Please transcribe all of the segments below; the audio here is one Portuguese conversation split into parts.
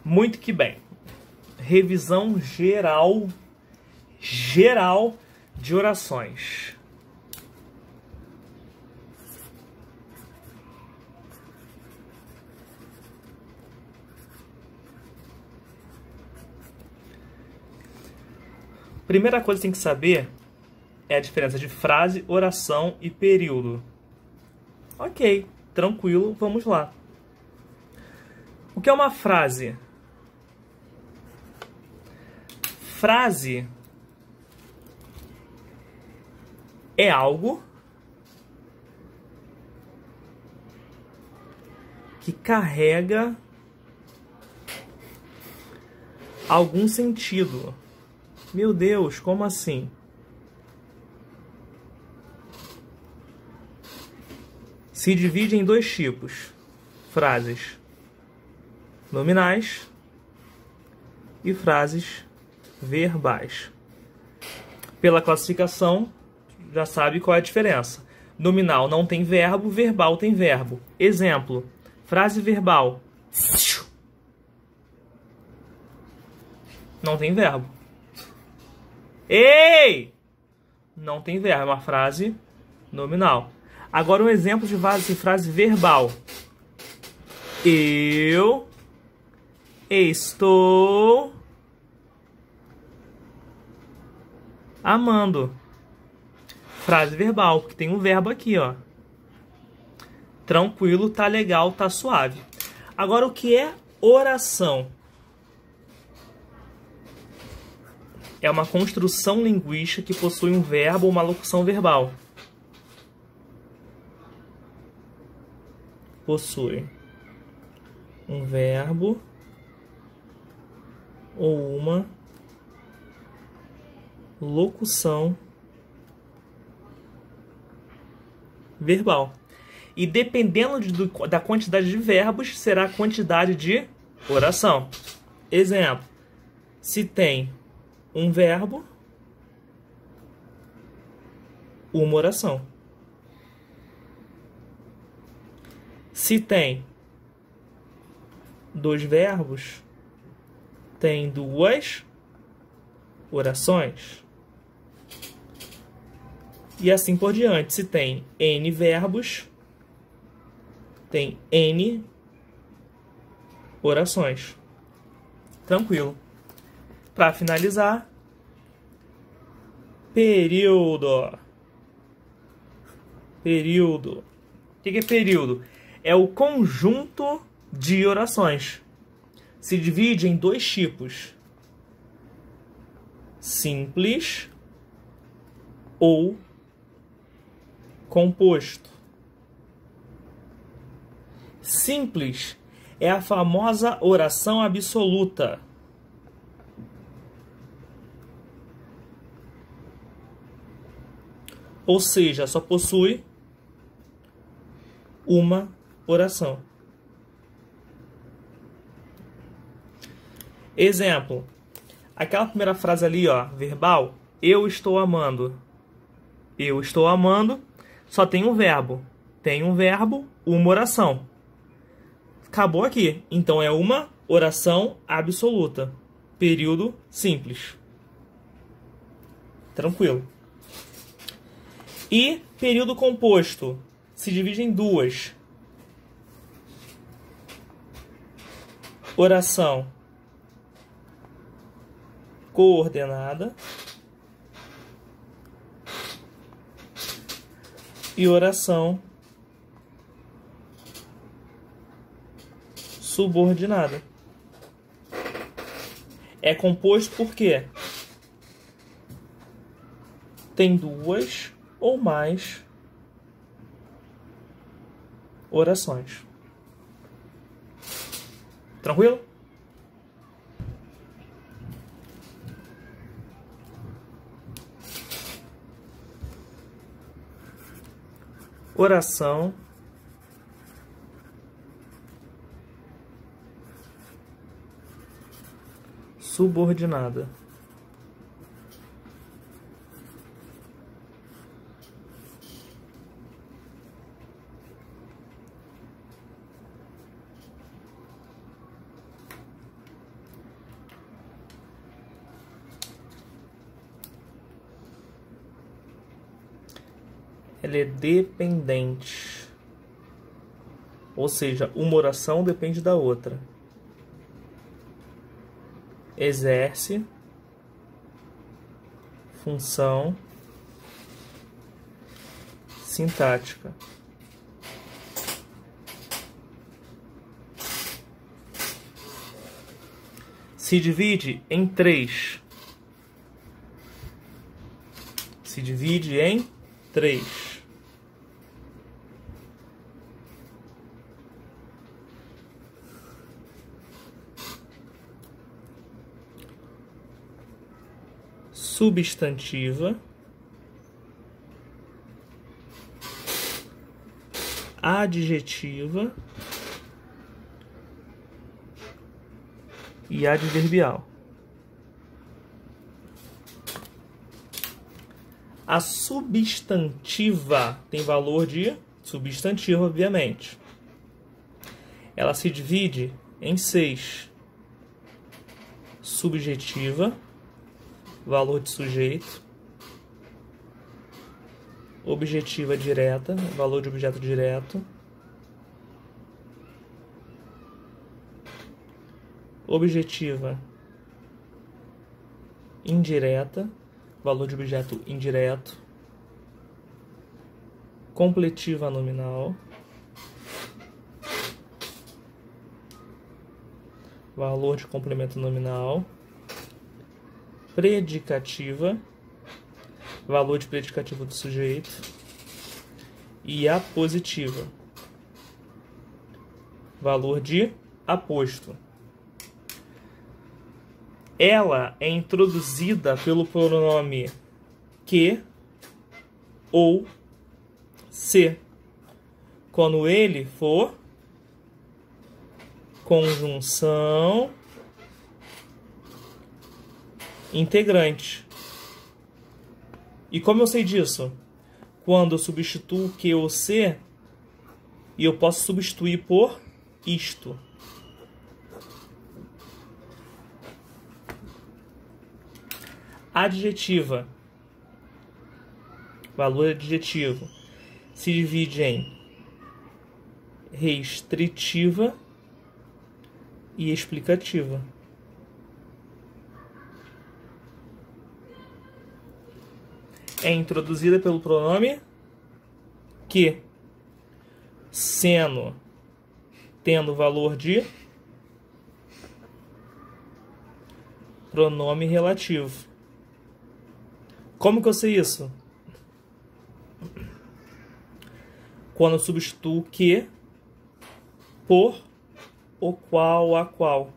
Muito que bem. Revisão geral de orações. Primeira coisa que tem que saber é a diferença de frase, oração e período. Ok, tranquilo, vamos lá. O que é uma frase? Frase é algo que carrega algum sentido. Meu Deus, como assim? Se divide em dois tipos: frases nominais e frases verbais. Pela classificação, já sabe qual é a diferença. Nominal não tem verbo, verbal tem verbo. Exemplo, frase verbal. Não tem verbo. Ei! Não tem verbo, é uma frase nominal. Agora um exemplo de frase verbal. Eu estou amando. Frase verbal, porque tem um verbo aqui, ó. Tranquilo, tá legal, tá suave. Agora o que é oração? É uma construção linguística que possui um verbo ou uma locução verbal. Possui um verbo ou uma locução verbal. E dependendo da quantidade de verbos, será a quantidade de oração. Exemplo, se tem um verbo, uma oração. Se tem dois verbos, tem duas orações. E assim por diante. Se tem N verbos, tem N orações. Tranquilo. Para finalizar, período. Período. O que é período? É o conjunto de orações. Se divide em dois tipos: simples ou composto. Simples é a famosa oração absoluta. Ou seja, só possui uma oração. Exemplo, aquela primeira frase ali, ó, verbal, eu estou amando. Eu estou amando, só tem um verbo. Tem um verbo, uma oração. Acabou aqui. Então é uma oração absoluta. Período simples. Tranquilo. E período composto se divide em duas: oração coordenada e oração subordinada. É composto por quê? Tem duas ou mais orações. Tranquilo? Oração subordinada. Ela é dependente. Ou seja, uma oração depende da outra. Exerce função sintática. Se divide em 3. Se divide em 3. Substantiva, adjetiva e adverbial. A substantiva tem valor de substantivo, obviamente. Ela se divide em 6. Subjetiva, valor de sujeito. Objetiva direta, valor de objeto direto. Objetiva indireta, valor de objeto indireto. Completiva nominal. Valor de complemento nominal. Predicativa, valor de predicativo do sujeito. E apositiva, valor de aposto. Ela é introduzida pelo pronome que ou se, quando ele for conjunção integrante. E como eu sei disso? Quando eu substituo que ou se, e eu posso substituir por isto. Adjetiva, valor adjetivo, se divide em restritiva e explicativa. É introduzida pelo pronome que, tendo valor de pronome relativo. Como que eu sei isso? Quando eu substituo que por o qual, a qual.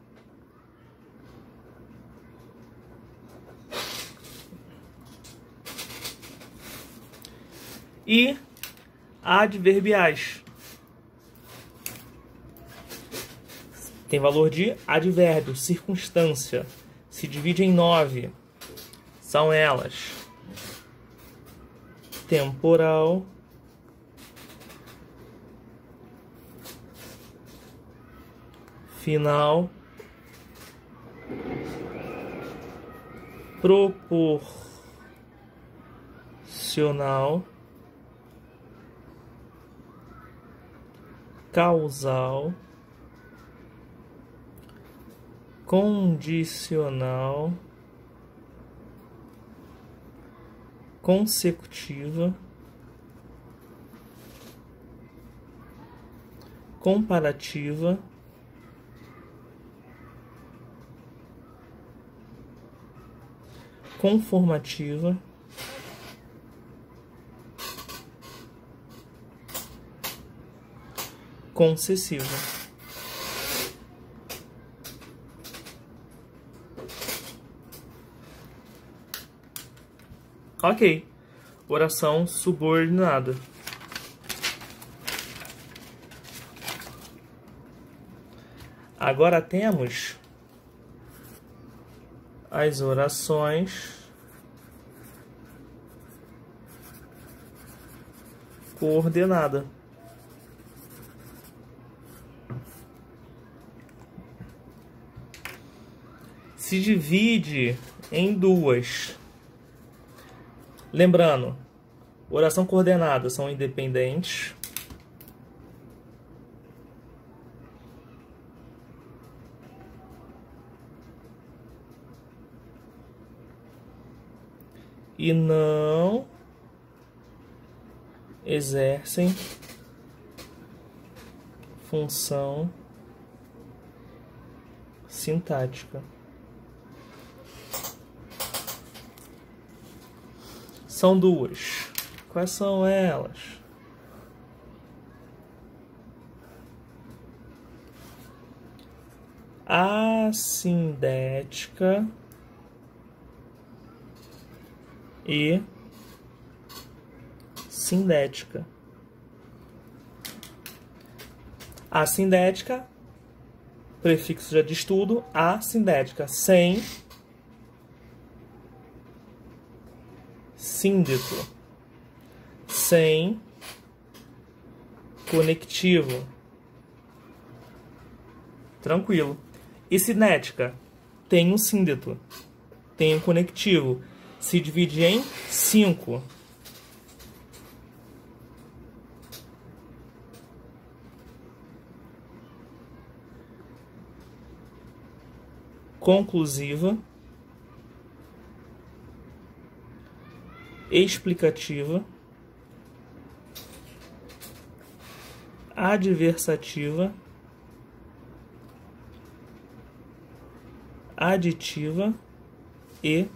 E adverbiais. Tem valor de advérbio, circunstância. Se divide em 9. São elas: temporal, final, proporcional, causal, condicional, consecutiva, comparativa, conformativa, concessiva. Ok. Oração subordinada. Agora temos as orações coordenada. Se divide em 2. Lembrando, Oração coordenada são independentes. E não exercem função sintática. São duas. Quais são elas? Assindética e sindética. Assindética, prefixo já de estudo, assindética, sem síndito, sem conectivo. Tranquilo. E cinética, tem um síndito, tem um conectivo, se divide em 5. Conclusiva, explicativa, adversativa, aditiva e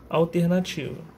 alternativa.